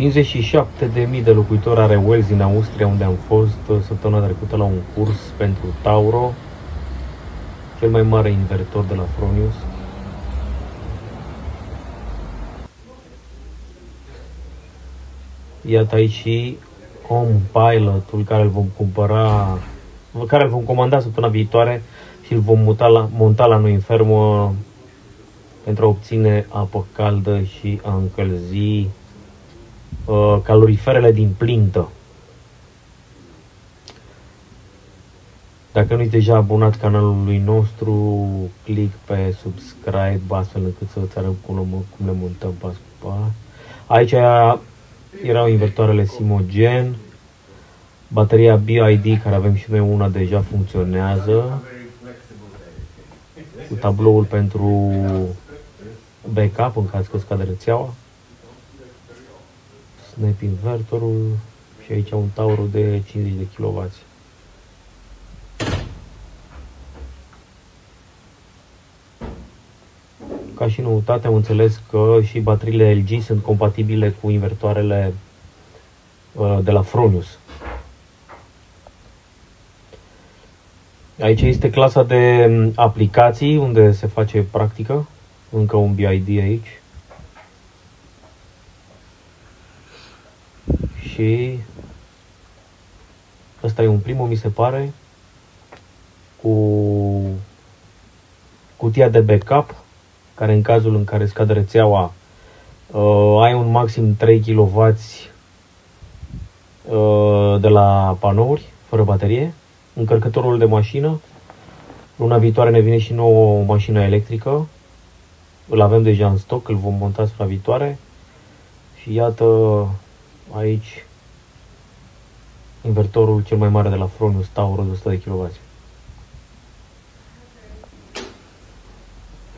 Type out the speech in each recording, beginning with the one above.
57.000 de locuitori are Wels din Austria, unde am fost săptămâna trecută la un curs pentru Tauro, cel mai mare invertor de la Fronius. Iată aici și Pilot-ul care îl vom cumpăra, care îl vom comanda săptămâna viitoare și îl vom monta la noi în fermă pentru a obține apă caldă și a încălzi caloriferele din plintă. Dacă nu ești deja abonat canalului nostru, click pe subscribe astfel încât să îți arăt cum le montăm pas cu pas. Aici erau invertoarele Simogen, bateria BID, care avem și noi una, deja funcționează, cu tabloul pentru backup în caz că scade rețeaua, snap invertorul și aici un Tauro de 50 de kW. Ca și noutate am înțeles că și bateriile LG sunt compatibile cu invertoarele de la Fronius. Aici este clasa de aplicații unde se face practică, încă un BID aici. Și ăsta e un primul, mi se pare, cu cutia de backup, care în cazul în care scade rețeaua ai un maxim 3 kW de la panouri, fără baterie, încărcătorul de mașină. Luna viitoare ne vine și nouă o mașină electrică, îl avem deja în stoc, îl vom monta spre viitoare. Și iată aici invertorul cel mai mare de la Fronius, Tauro de 100 de kW.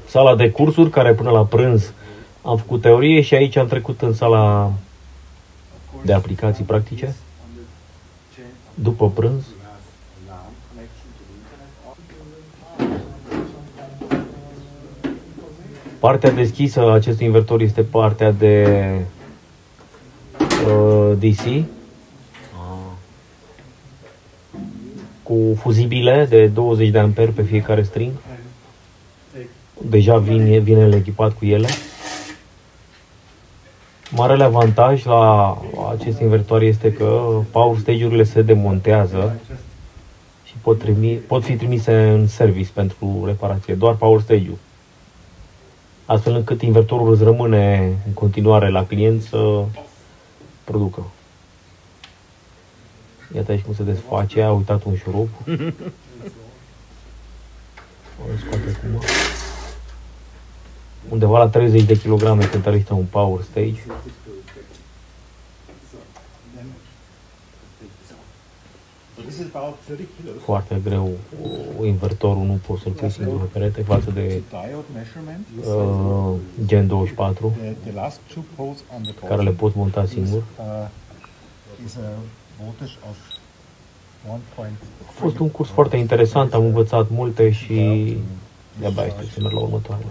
Sala de cursuri, care până la prânz am făcut teorie, și aici am trecut în sala de aplicații practice, după prânz. Partea deschisă a acestui invertor este partea de DC, cu fuzibile de 20 de amperi pe fiecare string. Deja vine el echipat cu ele. Marele avantaj la acest invertor este că power stage-urile se demontează și pot fi trimise în service pentru reparație, doar power stage-ul, astfel încât invertorul îți rămâne în continuare la client să producă. Iată aici cum se desface, a uitat un șurup. O scoate acum. Undeva la 30 de kg cântărește un power stage. Foarte greu, invertorul nu poți să-l pui singur pe perete față de Gen 24, care le poți monta singur. A fost un curs foarte interesant, am învățat multe și de-abia aștept să merg la următoarele.